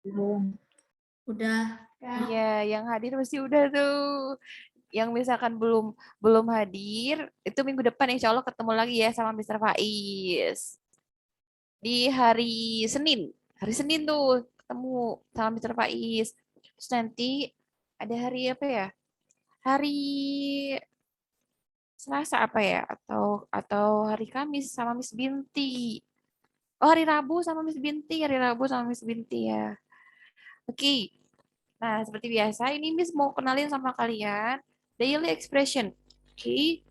Belum. Udah. Iya, yang hadir mesti udah tuh. Yang misalkan belum belum hadir, itu minggu depan insya Allah ketemu lagi ya sama Mr. Faiz. Di hari Senin. Hari Senin tuh ketemu sama Mr. Faiz. Terus nanti ada hari apa ya? Hari Selasa apa ya? Atau hari Kamis sama Miss Binti. Oh, hari Rabu sama Miss Binti, hari Rabu sama Miss Binti ya. Oke. Nah, seperti biasa ini Miss mau kenalin sama kalian daily expression. Oke.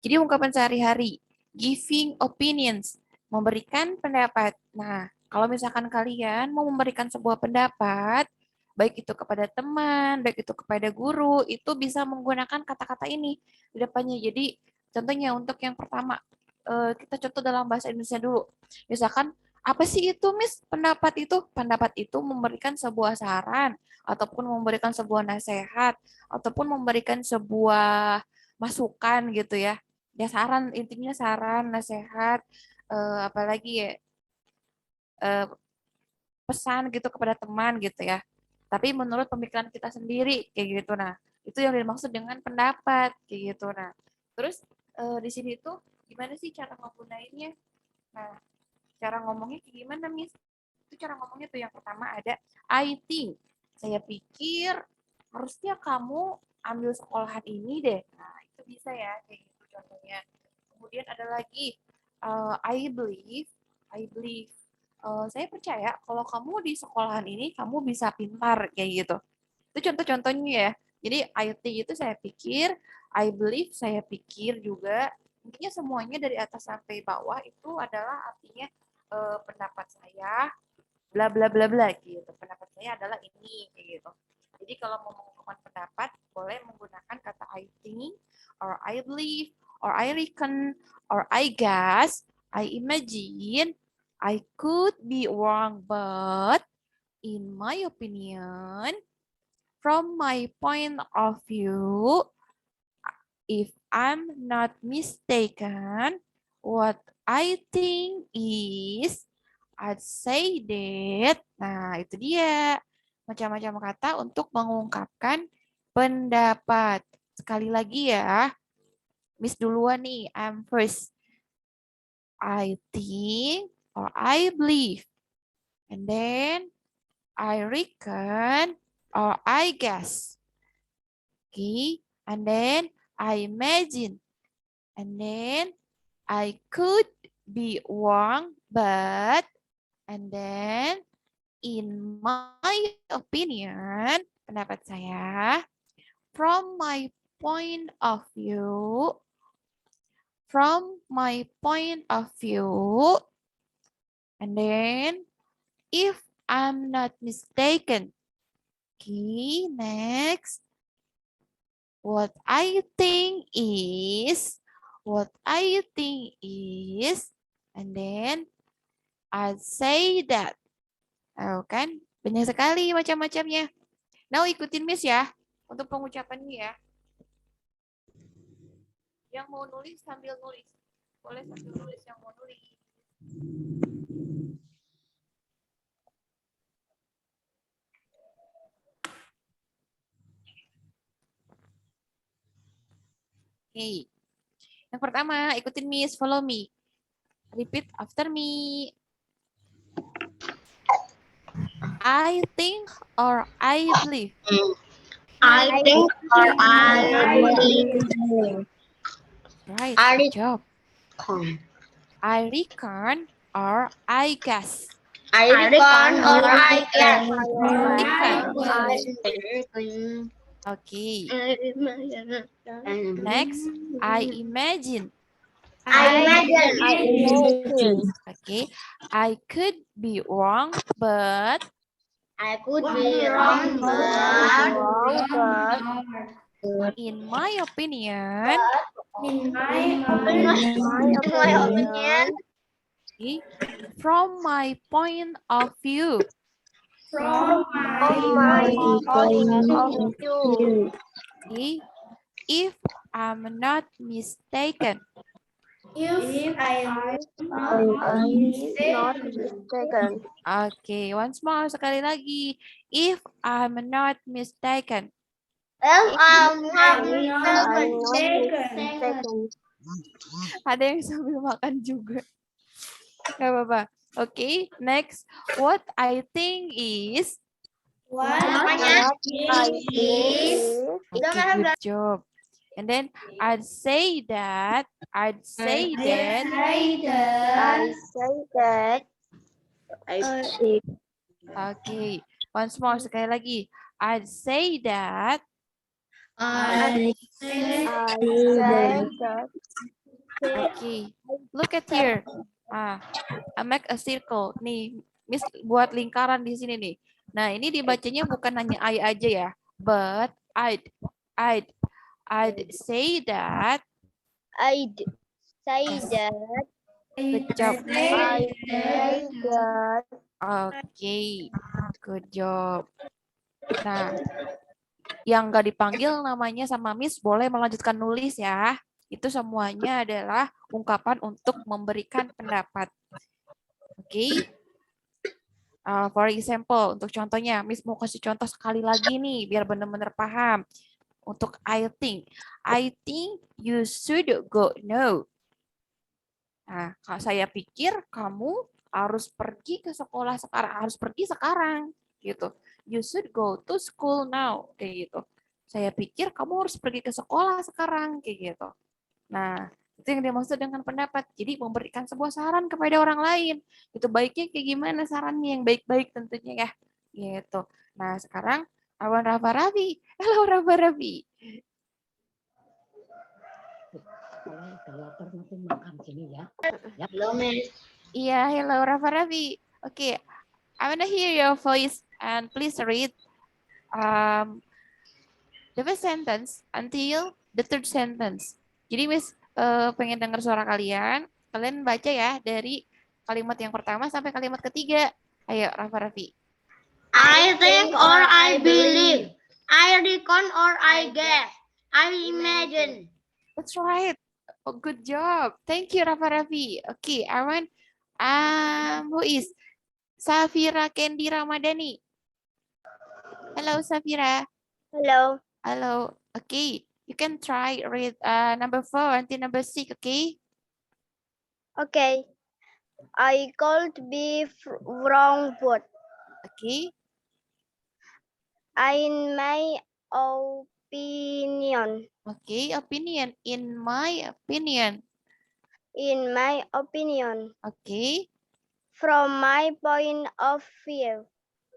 Jadi ungkapan sehari-hari, giving opinions, memberikan pendapat. Nah, kalau misalkan kalian mau memberikan sebuah pendapat, baik itu kepada teman, baik itu kepada guru, itu bisa menggunakan kata-kata ini di depannya. Jadi, contohnya untuk yang pertama, kita contoh dalam bahasa Indonesia dulu. Misalkan, apa sih itu, Miss? Pendapat itu? Pendapat itu memberikan sebuah saran, ataupun memberikan sebuah nasihat, ataupun memberikan sebuah masukan gitu ya, ya saran, intinya saran nasihat, apalagi ya, eh, pesan gitu kepada teman gitu ya, tapi menurut pemikiran kita sendiri kayak gitu. Nah, itu yang dimaksud dengan pendapat kayak gitu. Nah, terus di sini tuh gimana sih cara menggunainnya? Nah, cara ngomongnya kayak gimana, Miss? Itu cara ngomongnya tuh yang pertama ada I think, saya pikir harusnya kamu ambil sekolahan ini deh. Nah, itu bisa ya kayak gitu contohnya. Kemudian ada lagi I believe, saya percaya kalau kamu di sekolahan ini kamu bisa pintar kayak gitu. Itu contoh-contohnya ya. Jadi I think itu saya pikir, I believe saya pikir juga. Intinya semuanya dari atas sampai bawah itu adalah artinya pendapat saya bla bla bla bla gitu. Pendapat saya adalah ini kayak gitu. Jadi kalau mau mengungkapkan pendapat boleh menggunakan kata I think or I believe or I reckon or I guess, I imagine, I could be wrong, but in my opinion, from my point of view, if I'm not mistaken, what I think is, I'd say that. Nah, itu dia. Macam-macam kata untuk mengungkapkan pendapat. Sekali lagi ya, Miss duluan nih, I'm first. I think or I believe. And then I reckon or I guess. Okay, and then I imagine. And then I could be wrong, but, and then in my opinion, pendapat saya, from my point of view, from my point of view, and then if I'm not mistaken. Okay, next. What I think is, and then I say that. Oh, kan? Banyak sekali macam-macamnya. Now ikutin Miss ya untuk pengucapannya ya. Yang mau nulis sambil nulis. Boleh sambil nulis yang mau nulis. Oke. Yang pertama, ikutin Miss, follow me. Repeat after me. I think or I believe. I think or I believe. Right, I good job. reckon. I reckon or I guess. I reckon or I guess. Reckon. Okay. Next, I imagine. I imagine. Okay. I could be wrong, but I could be wrong, but in my opinion, in my opinion, okay, from my point of view, from my point of view, okay, if I'm not mistaken, If I am I not not mistaken. mistaken. Oke, once more sekali lagi. If I'm not mistaken. If I'm not I'm not mistaken. mistaken. Ada yang sambil makan juga. Gak apa-apa. Oke, next. What I think is. What What I think is. Okay, good job. And then I'd say that. I say that. I think. Okay, once more sekali lagi. I'd say that. I say that. Okay, look at here. I make a circle. Nih, Miss buat lingkaran di sini nih. Nah, ini dibacanya bukan hanya I aja ya, but I'd say that. I'd say Yes. that. Good job. I say that. Okay, good job. Nah, yang nggak dipanggil namanya sama Miss boleh melanjutkan nulis ya. Itu semuanya adalah ungkapan untuk memberikan pendapat. Oke. For example, untuk contohnya, Miss mau kasih contoh sekali lagi nih, biar benar-benar paham. Untuk I think you should go. No. Nah, saya pikir kamu harus pergi ke sekolah sekarang, harus pergi sekarang, gitu. You should go to school now, kayak gitu. Saya pikir kamu harus pergi ke sekolah sekarang, kayak gitu. Nah, itu yang dimaksud dengan pendapat. Jadi memberikan sebuah saran kepada orang lain. Itu baiknya kayak gimana sarannya yang baik-baik tentunya ya. Gitu. Nah, sekarang Awan Rafa Rafi. Halo Rafa Rafi. Hello, Miss. Iya, hello Rafa Rafi. Oke, I wanna hear your voice and please read the first sentence until the third sentence. Jadi Miss pengen dengar suara kalian. Kalian baca ya dari kalimat yang pertama sampai kalimat ketiga. Ayo Rafa Rafi. I think or I believe. I reckon or I guess. I imagine. That's right. Oh, good job. Thank you Rafa Rafi. Okay, I want who is Safira Kendi Ramadhani. Hello Safira. Hello. Hello. Okay, you can try read number 4 until number 6, okay? Okay. I could be wrong, but Okay. in my opinion. Okay, opinion. In my opinion. In my opinion. Okay, From my point of view.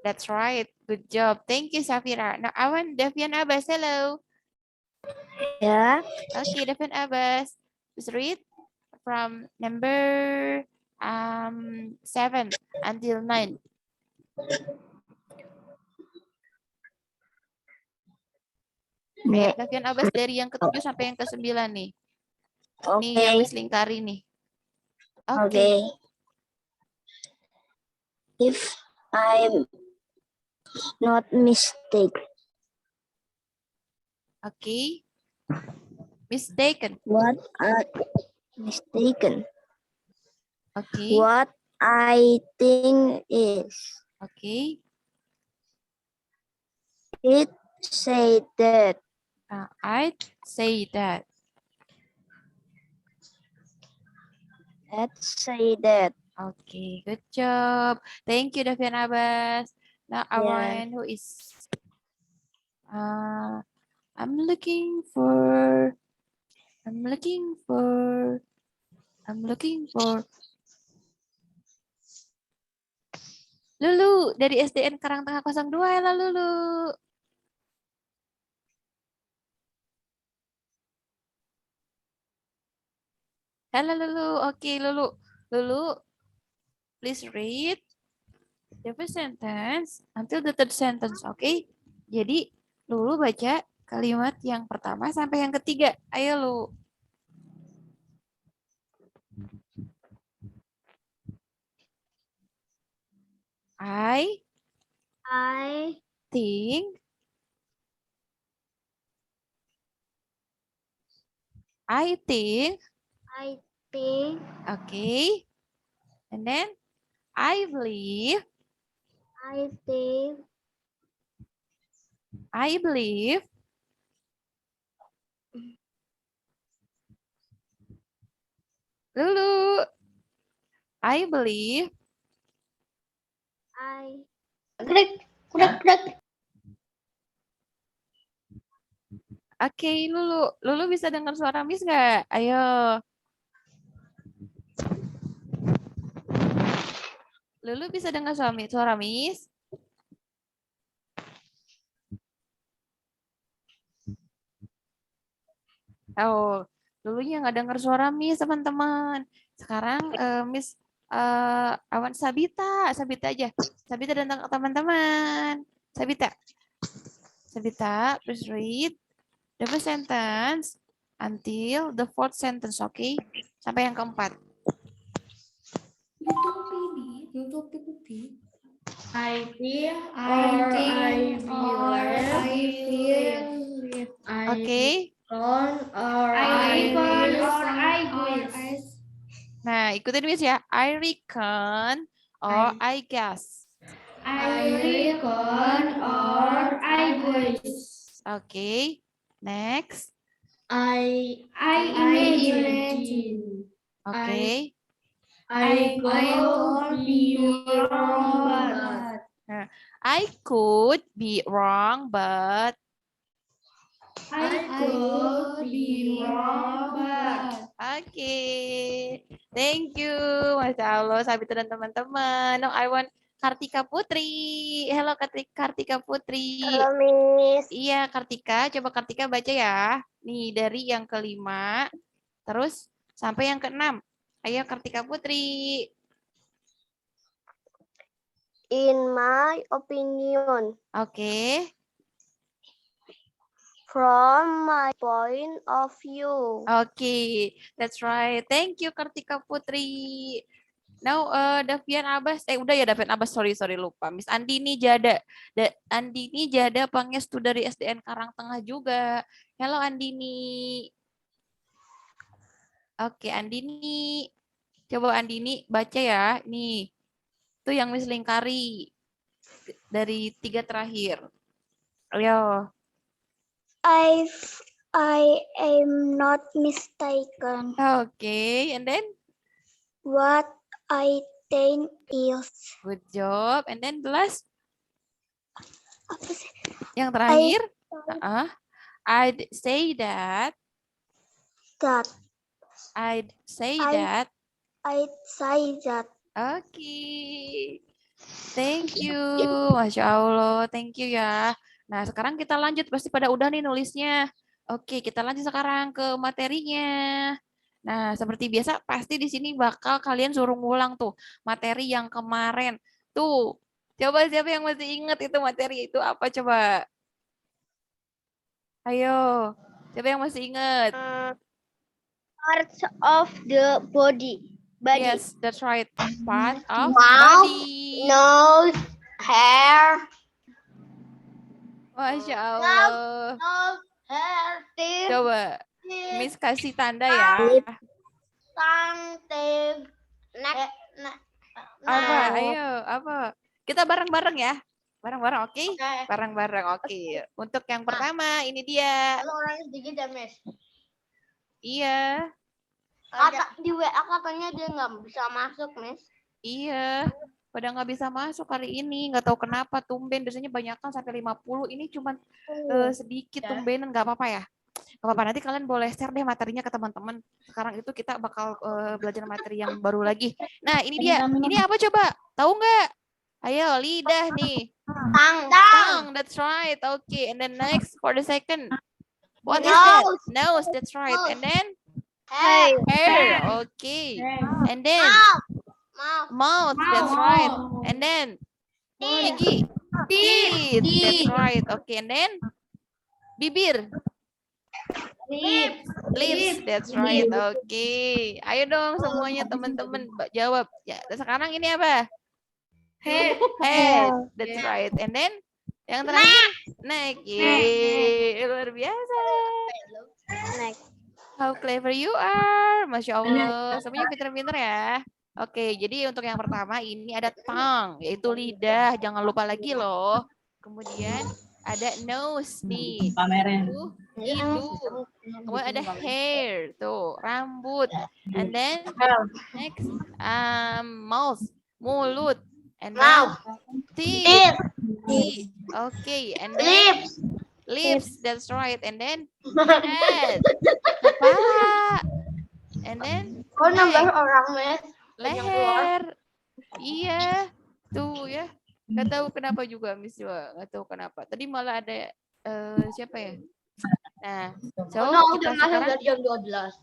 that's right. Good job. Thank you, Safira. Now, I want Devian Abbas. Hello. Yeah. Okay, Devian Abbas. Please read from number 7 until 9. Devian Abbas dari yang ke-7 sampai yang ke-9 nih. Nih yang Miss lingkari nih. Okay. If I'm not mistaken. Okay. Mistaken. What I mistaken. Okay. What I think is. Okay. It say that. I'd say that. Let's say that. Okay, good job. Thank you, Davian Abbas. Now, Awan, who is? I'm looking for. Lulu dari SDN Karangtengah 02. Halo Lulu. Halo Lulu. Oke, Lulu. Lulu, please read the first sentence until the third sentence, oke? Jadi, Lulu baca kalimat yang pertama sampai yang ketiga. Ayo, Lulu. I think I think. Okay. And then I believe. I think. I believe. Lulu. I believe. I. Krek. Oke, Lulu. Lulu bisa dengar suara Miss nggak? Ayo. Lulu bisa dengar suara Miss? Oh, Lulunya nggak dengar suara Miss, teman-teman. Sekarang Miss Awan Sabita aja. Sabita dan teman-teman. Sabita, please read the first sentence until the fourth sentence, okay? Sampai yang keempat. I feel Oke. Nah, ikutin Miss ya. I reckon or I guess. Oke. Next. I imagine. Oke. I could be wrong, Nah, I could be wrong, but oke. Thank you, Masya Allah, Sabita dan teman-teman. No, I want Kartika Putri. Hello, Kartika Putri. Halo, Miss. Iya, Kartika. Coba Kartika baca ya. Nih, dari yang kelima, terus sampai yang keenam. Ayo, Kartika Putri. In my opinion, Oke. from my point of view. Oke, that's right. Thank you, Kartika Putri. Now, Davian Abbas, udah ya Davian Abbas, sorry lupa. Miss Andini Jada, Andini Jada Pangestu dari SDN Karangtengah juga. Hello Andini. Oke, Andini. Coba Andini baca ya. Nih, itu yang Miss lingkari dari 3 terakhir. Ayo. I am not mistaken. Oke, and then? What I think is. Good job. And then the last? Apa sih? Yang terakhir? I'd say that. I'd say that. Oke. Thank you. Masya Allah. Thank you ya. Nah, sekarang kita lanjut. Pasti pada udah nih nulisnya. Oke, kita lanjut sekarang ke materinya. Nah, seperti biasa, pasti di sini bakal kalian suruh ngulang tuh materi yang kemarin. Tuh, coba siapa yang masih ingat itu materi itu apa coba? Ayo, siapa yang masih ingat? Parts of the body. Yes, that's right. Part of Mouth, body. nose, hair. Masya Allah. Nose, hair, teeth. Coba, Miss kasih tanda ya. Tongue, teeth, neck. Apa? Ayo, apa? Kita bareng-bareng ya. Bareng-bareng, oke? Bareng-bareng, oke. Untuk yang pertama, ini dia. Kalau orangnya sedikit ya, Miss. Iya. Di WA katanya dia nggak bisa masuk, Miss. Iya. Pada nggak bisa masuk kali ini. Nggak tahu kenapa. Tumben, biasanya banyak kan sampai 50. Ini cuma sedikit tumbenan. Nggak apa-apa ya. Nggak apa-apa. Nanti kalian boleh share deh materinya ke teman-teman. Sekarang itu kita bakal belajar materi yang baru lagi. Nah, ini dia. Ini apa coba? Tahu nggak? Ayo, lidah nih. Tongue, that's right. Okay, and then next for the second. What is that? Nose, that's right. And then? Hair, okay. And then? Mouth, that's right. And then? Gigi. Teeth, that's right. Okay, and then? Bibir. Lips, that's right. Okay. Ayo dong semuanya teman-teman jawab. Ya, sekarang ini apa? Head, that's right. And then yang terakhir neck. Luar biasa. Neck. How clever you are. Masya Allah. Semuanya pinter-pinter ya. Oke, jadi untuk yang pertama ini ada tongue, yaitu lidah. Jangan lupa lagi loh. Kemudian ada nose nih. Pamerin. Itu hidung. Kemudian ada hair, tuh rambut. And then next mouth, mulut. And then Mouth. teeth. Teeth. Okay, and then Lips. lips. That's right. And then head, kepala. And then Oh, nambah neck, orang, Miss. leher. Iya, tuh ya. Gak tahu kenapa juga Miss juga, gak tahu kenapa. Tadi malah ada siapa ya? Nah, so Oh, no, kita udah masuk sekarang dari jam 12.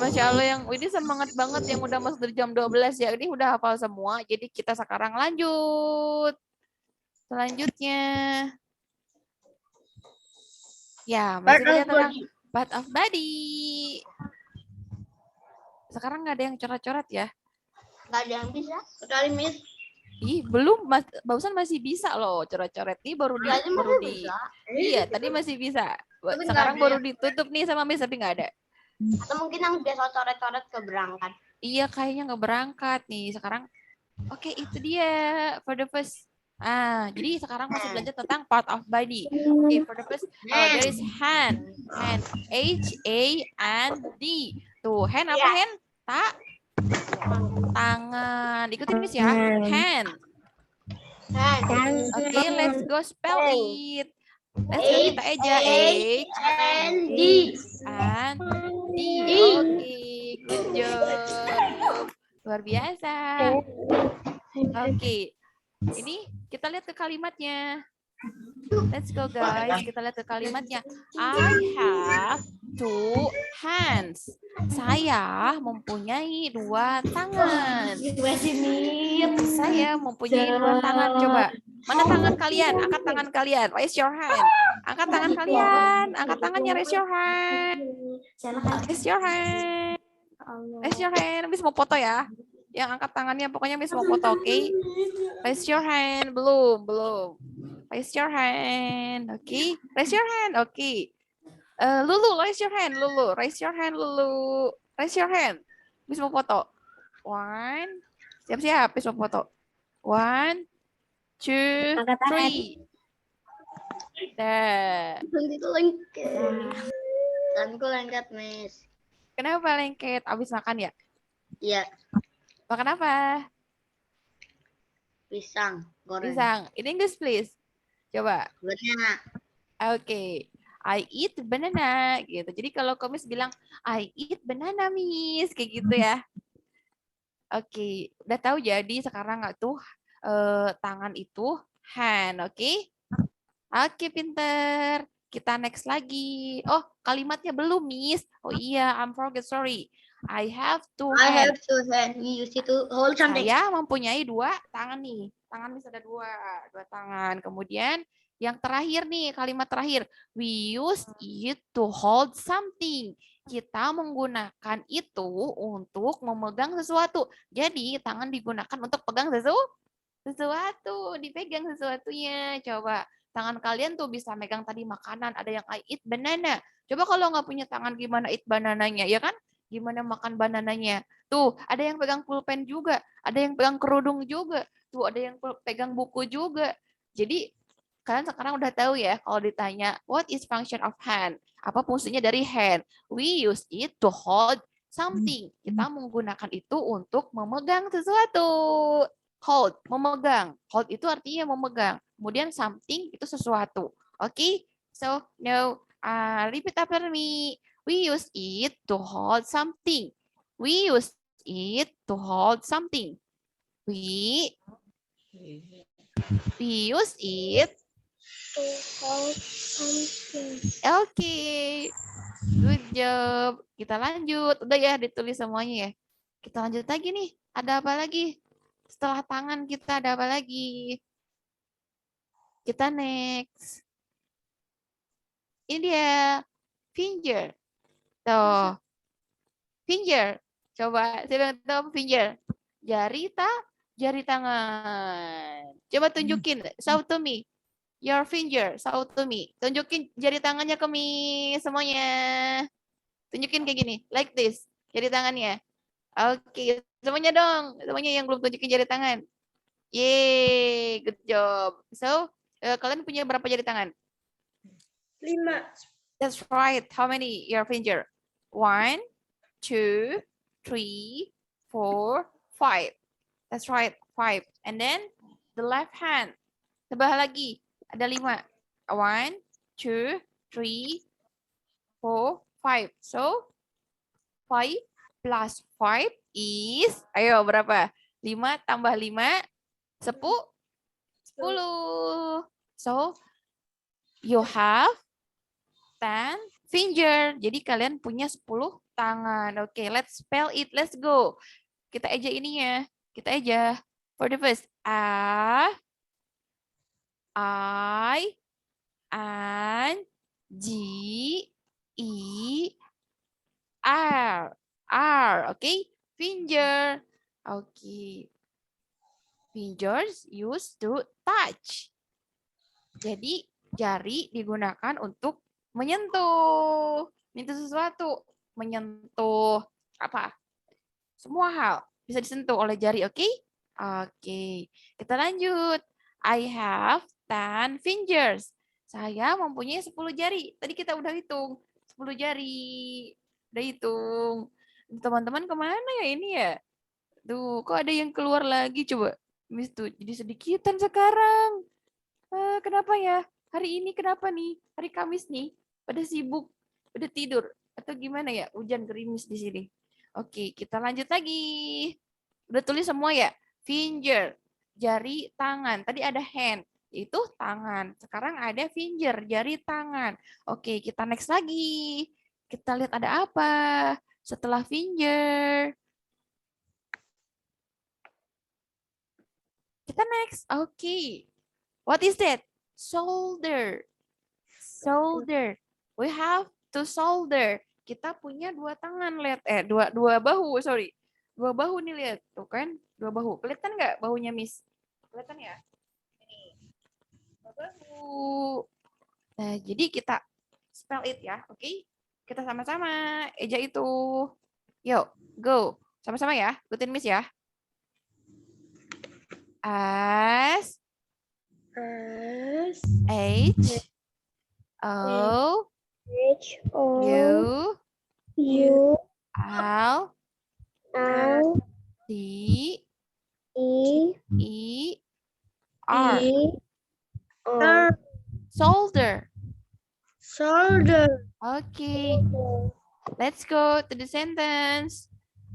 Masya Allah yang ini semangat banget yang udah masuk dari jam 12 ya. Ini udah hafal semua. Jadi kita sekarang lanjut. Selanjutnya. Ya, masih belajar tentang part of body. Sekarang nggak ada yang coret-coret ya. Nggak ada yang bisa. Kecuali Miss. Ih, belum. Barusan masih bisa loh coret-coret. Ini baru di... Tadi Baru masih di bisa. iya, tadi masih bisa. Tapi nggak Sekarang ada baru yang- ditutup nih sama Miss, tapi nggak ada. Atau mungkin yang biasa coret-coret ke berangkat. Iya, kayaknya nggak berangkat nih. Sekarang, oke, itu dia. For the first. Jadi sekarang masih belajar tentang part of body. Oke, for the first, there is hand. Hand. H-A-N-D. Tuh, hand apa Iya. hand? Tangan. Ikutin Miss ya. Hand. Oke, let's go spell it. Let's go kita aja. H-A-N-D. And D. Oke, good job. Luar biasa. Oke, ini kita lihat ke kalimatnya. Let's go guys, kita lihat ke kalimatnya. I have two hands. Saya mempunyai dua tangan. Saya mempunyai dua tangan. Coba, mana tangan kalian? Angkat tangan kalian. Raise your hand. Angkat tangan kalian. Angkat tangannya. Raise your hand. Raise your hand. Raise your hand. Miss mau foto ya. Yang angkat tangannya pokoknya Miss mau foto, oke? Raise your hand. Belum. Raise your hand. Oke. Raise your hand. Oke. Lulu, raise your hand. Lulu, raise your hand. Lulu, raise your hand. Miss mau foto. One. Siap-siap. Miss mau foto. One, two, three. Dah. Itu lengket. Tanganku lengket, Miss. Kenapa lengket? Abis makan ya? Iya, Makan apa? pisang goreng. Pisang. In English, please. Coba. Banana. Oke. I eat banana. Gitu. Jadi kalau Miss bilang, I eat banana, Miss. Kayak gitu ya. Oke. Udah tahu jadi sekarang nggak tuh tangan itu hand. Oke. Oke, pinter. Kita next lagi. Oh, kalimatnya belum, Miss. Oh iya, I'm forget. Sorry. I have two I hands. have two hands. We use it to hold something. Saya mempunyai dua tangan nih. Tangan bisa ada dua tangan. Kemudian yang terakhir nih, kalimat terakhir. We use it to hold something. Kita menggunakan itu untuk memegang sesuatu. Jadi tangan digunakan untuk pegang sesuatu. Dipegang sesuatunya. Coba tangan kalian tuh bisa megang tadi makanan. Ada yang I eat banana. Coba kalau nggak punya tangan gimana eat banananya, ya kan? Gimana makan banananya? Tuh, ada yang pegang pulpen juga, ada yang pegang kerudung juga, tuh ada yang pegang buku juga. Jadi kalian sekarang udah tahu ya kalau ditanya what is function of hand? Apa fungsinya dari hand? We use it to hold something. Kita menggunakan itu untuk memegang sesuatu. Hold, memegang. Hold itu artinya memegang. Kemudian something itu sesuatu. Oke? So, now repeat after me. We use it to hold something. We use it to hold something. We use it. To hold something. Oke. Good job. Kita lanjut. Udah ya ditulis semuanya ya. Kita lanjut lagi nih. Ada apa lagi? Setelah tangan kita ada apa lagi? Kita next. Ini dia. Finger. Tuh. Finger. Coba, saya tahu apa finger? Jari tangan. Coba tunjukin. Show to me. your finger. Show to me. Tunjukin jari tangannya ke Miss semuanya. Tunjukin kayak gini, like this. Jari tangannya. Oke, semuanya dong. Semuanya yang belum tunjukin jari tangan. Yeay, good job. So, kalian punya berapa jari tangan? 5. That's right. How many your finger? 1, 2, 3, 4, 5. That's right, 5. And then the left hand. Tambah lagi. Ada 5. 1, 2, 3, 4, 5. So, 5 plus 5 is, ayo berapa? 5 tambah 5, 10. So, you have 10 finger. Jadi kalian punya 10 tangan. Oke, let's spell it. Let's go. Kita eja ininya. Kita eja. For the first, A, I, N, G, E, R. R, oke? Finger. Oke. Fingers used to touch. Jadi jari digunakan untuk menyentuh. Menyentuh sesuatu. Menyentuh apa? Semua hal bisa disentuh oleh jari, oke? Oke. Kita lanjut. I have 10 fingers. Saya mempunyai 10 jari. Tadi kita udah hitung. 10 jari. Udah hitung. Teman-teman kemana ya ini ya? Tuh, kok ada yang keluar lagi coba? Miss tuh jadi sedikitan sekarang. Kenapa ya? Hari ini kenapa nih? Hari Kamis nih. Pada sibuk, pada tidur. Atau gimana ya? Hujan gerimis di sini. Oke, kita lanjut lagi. Udah tulis semua ya? Finger, jari tangan. Tadi ada hand, itu tangan. Sekarang ada finger, jari tangan. Oke, kita next lagi. Kita lihat ada apa setelah finger. Kita next. Oke. What is that? Shoulder. Shoulder. We have to shoulder. Kita punya 2 tangan, lihat. Dua bahu, sorry. 2 bahu nih, lihat. Tuh kan, 2 bahu. Kelihatan nggak bahunya, Miss? Kelihatan ya? Ini. 2 bahu. Nah, jadi kita spell it ya, oke? Kita sama-sama eja itu. Yuk, go. Sama-sama ya, ikutin Miss ya. S, H, O, U, L, D, E, R. Shoulder. Okay, let's go to the sentence.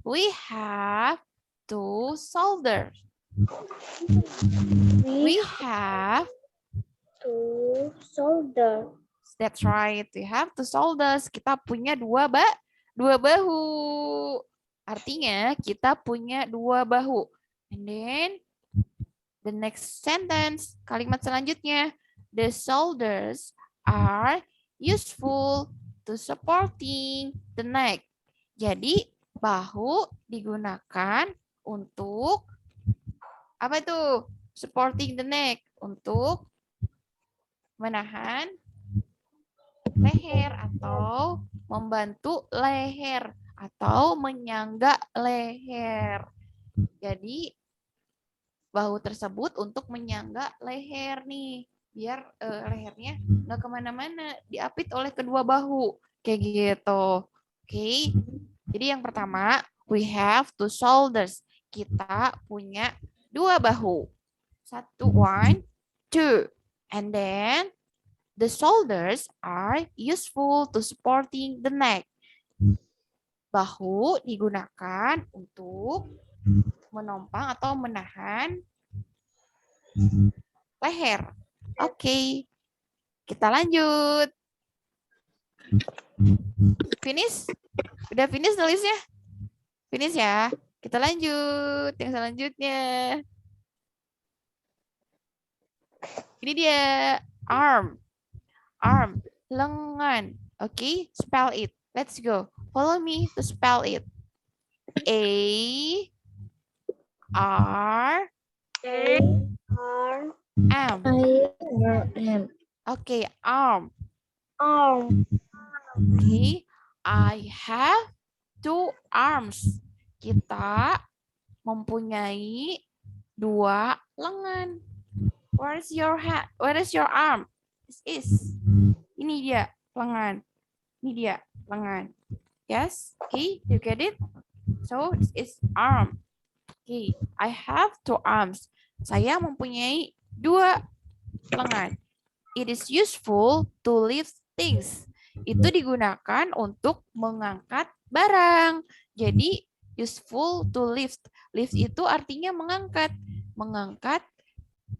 We have 2 shoulders. We have 2 shoulders. That's right. We have 2 shoulders. Kita punya 2 bahu. Artinya kita punya 2 bahu. And then the next sentence, kalimat selanjutnya, the shoulders are useful to supporting the neck. Jadi bahu digunakan untuk apa itu? Supporting the neck, untuk menahan leher atau membantu leher atau menyangga leher. Jadi bahu tersebut untuk menyangga leher nih, biar lehernya nggak kemana-mana, diapit oleh kedua bahu kayak gitu. Oke. Jadi yang pertama, we have 2 shoulders. Kita punya 2 bahu. 1, 2. And then the shoulders are useful to supporting the neck. Bahu digunakan untuk menompang atau menahan leher. Oke. Kita lanjut. Finish? Udah finish nulisnya? Finish ya. Kita lanjut yang selanjutnya. Ini dia arm. Arm, lengan. Oke, spell it. Let's go. Follow me to spell it. A R M. Okay, arm. Arm. Okay, I have 2 arms. Kita mempunyai 2 lengan. Where is your hand? Where is your arm? This is. Ini dia lengan. Ini dia lengan. Yes. Okay. You get it? So this is arm. Okay. I have 2 arms. Saya mempunyai 2 lengan. It is useful to lift things. Itu digunakan untuk mengangkat barang. Jadi useful to lift. Lift itu artinya mengangkat. Mengangkat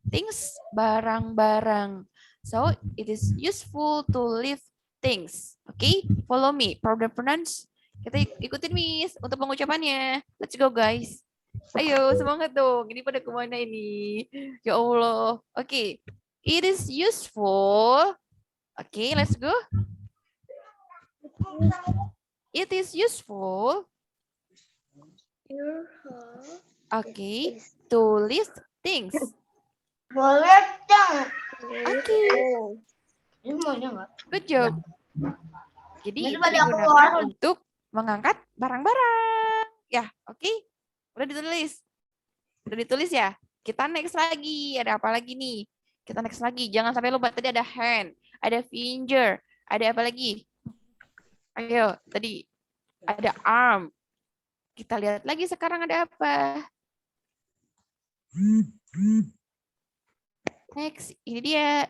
things, barang-barang. So, it is useful to lift things. Okay, follow me. Problem pronounce. Kita ikutin Miss untuk pengucapannya. Let's go, guys. Ayo, semangat dong. Ini pada kemana ini? Ya Allah. Okay, it is useful. Okay, let's go. It is useful. Okay, to lift things. Boleh dong. Okay. Ini maunya nggak? Good job. Jadi Jadi itu pada aku digunakan keluar. untuk mengangkat barang-barang. Ya, oke. Udah ditulis. Udah ditulis ya. Kita next lagi. Ada apa lagi nih? Kita next lagi. Jangan sampai lupa tadi ada hand, ada finger, ada apa lagi? Ayo, tadi ada arm. Kita lihat lagi sekarang ada apa? Next, ini dia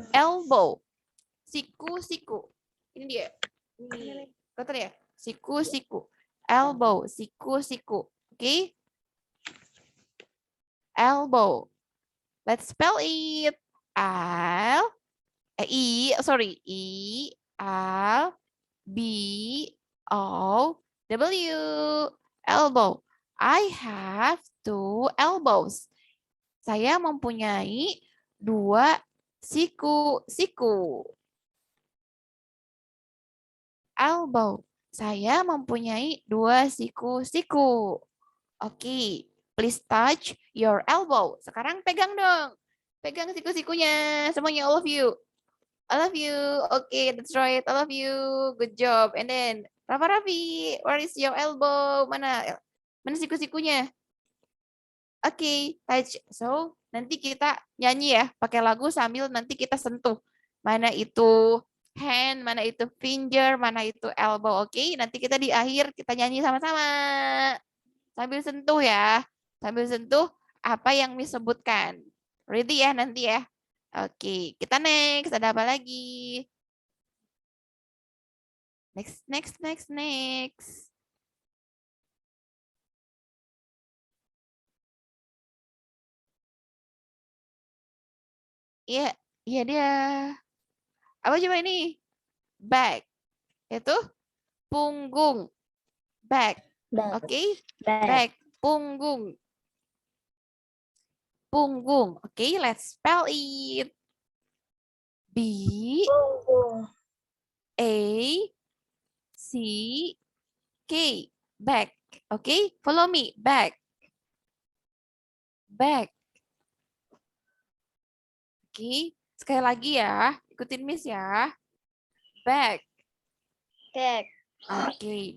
elbow. Siku-siku. Ini dia. Ini. Betul ya? Siku-siku. Elbow. Siku-siku. Oke? Elbow. Let's spell it. E-L-B-O-W. Elbow. I have 2 elbows. Saya mempunyai 2 siku-siku. Elbow. Saya mempunyai 2 siku-siku. Oke, please touch your elbow. Sekarang pegang dong. Pegang siku-sikunya. Semuanya, all of you. All of you. Oke, that's right. All of you. Good job. And then, Rafa-Rafi, where is your elbow? Mana siku-sikunya? Oke, touch. So, nanti kita nyanyi ya, pakai lagu sambil nanti kita sentuh. Mana itu hand, mana itu finger, mana itu elbow. Oke, nanti kita di akhir kita nyanyi sama-sama. Sambil sentuh ya. Sambil sentuh apa yang disebutkan. Ready ya nanti ya. Oke, kita next. Ada apa lagi? Next. Iya, iya dia. Apa coba ini? Back. Itu punggung. Back. Oke? Back. Punggung. Punggung. Oke, let's spell it. B A C K. Back. Oke, follow me. Back. Back. Oke, sekali lagi ya. Ikutin Miss ya. Back. Back. Oke.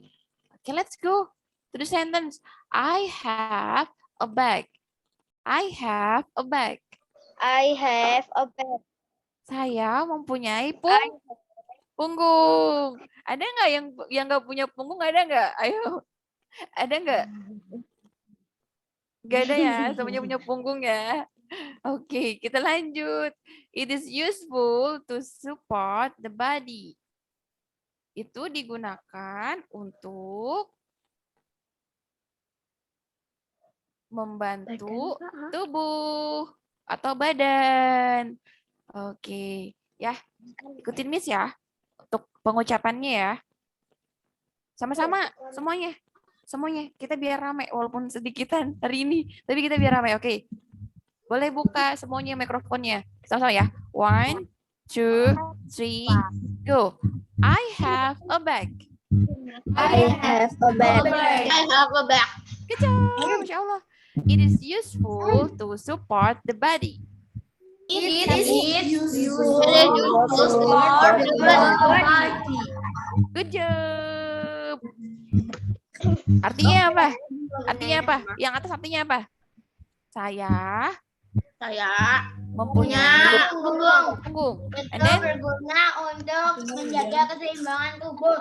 Okay, let's go to the sentence. I have a bag. I have a bag. I have a bag. Saya mempunyai punggung. Ada nggak yang nggak punya punggung? Ada nggak? Ayo. Ada nggak? Nggak ada ya. Semuanya punya punggung ya. Oke, kita lanjut. It is useful to support the body. Itu digunakan untuk membantu tubuh atau badan. Oke, ya. Ikutin Miss ya untuk pengucapannya ya. Sama-sama semuanya. Semuanya kita biar ramai walaupun sedikitan hari ini, tapi kita biar ramai. Oke. Boleh buka semuanya mikrofonnya. Sama-sama ya. 1, 2, 3, go. I have a bag. I have a bag. I have a bag. Good job. Masya Allah. It is useful to support the body. It is useful for the body. Good job. Artinya apa? Artinya apa? Yang atas artinya apa? Saya Saya mempunyai punya punggung. punggung. And Itu then, berguna untuk menjaga keseimbangan tubuh.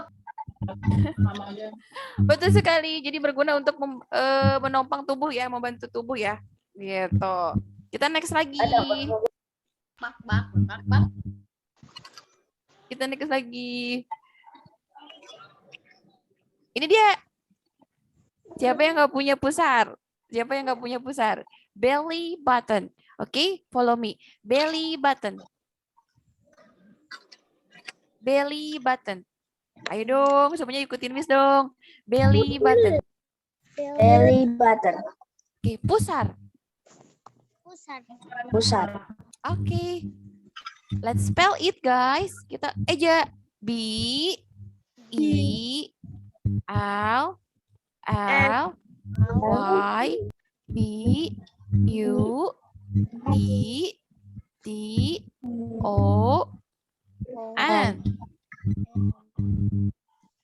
betul sekali. Jadi berguna untuk menopang tubuh ya, membantu tubuh ya. Gitu. Kita next lagi. Bak. Kita next lagi. Ini dia. Siapa yang nggak punya pusar? Siapa yang nggak punya pusar? Belly button. Oke, follow me. Belly button. Belly button. Ayo dong, semuanya ikutin Miss dong. Belly button. belly button. Oke, pusar. Pusar. Oke. Let's spell it, guys. Kita eja. B I L L Y B U E T O N.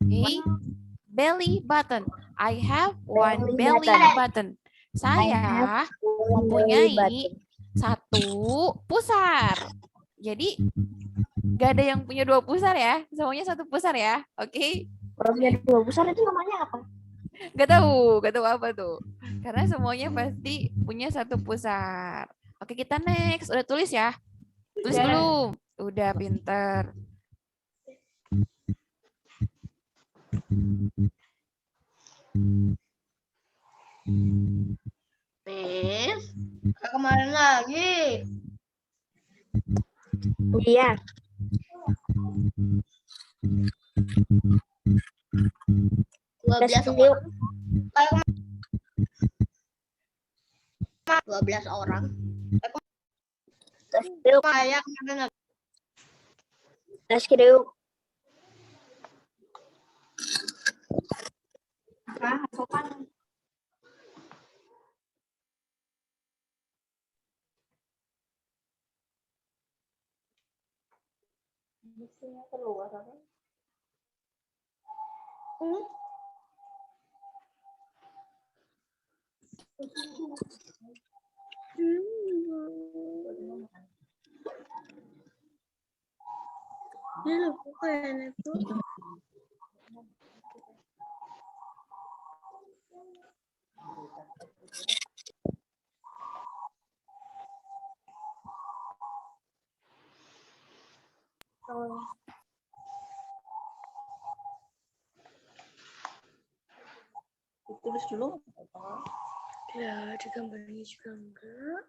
Okay. Belly button. I have one belly button. Saya mempunyai satu pusar. Jadi gak ada yang punya dua pusar ya. Semuanya satu pusar ya. Oke. Kalau punya dua pusar itu namanya apa? Gak tahu apa tuh. Karena semuanya pasti punya satu pusar. Oke, kita next. Udah tulis ya? Tulis belum? Udah, pinter. Miss, kemarin lagi. Iya. 12 orang. 12 orang. Tes kriuk. Kayak kemarin lagi. Tes kriuk. Ini bukan itu. Tulis dulu. Ya, di gambarnya juga enggak.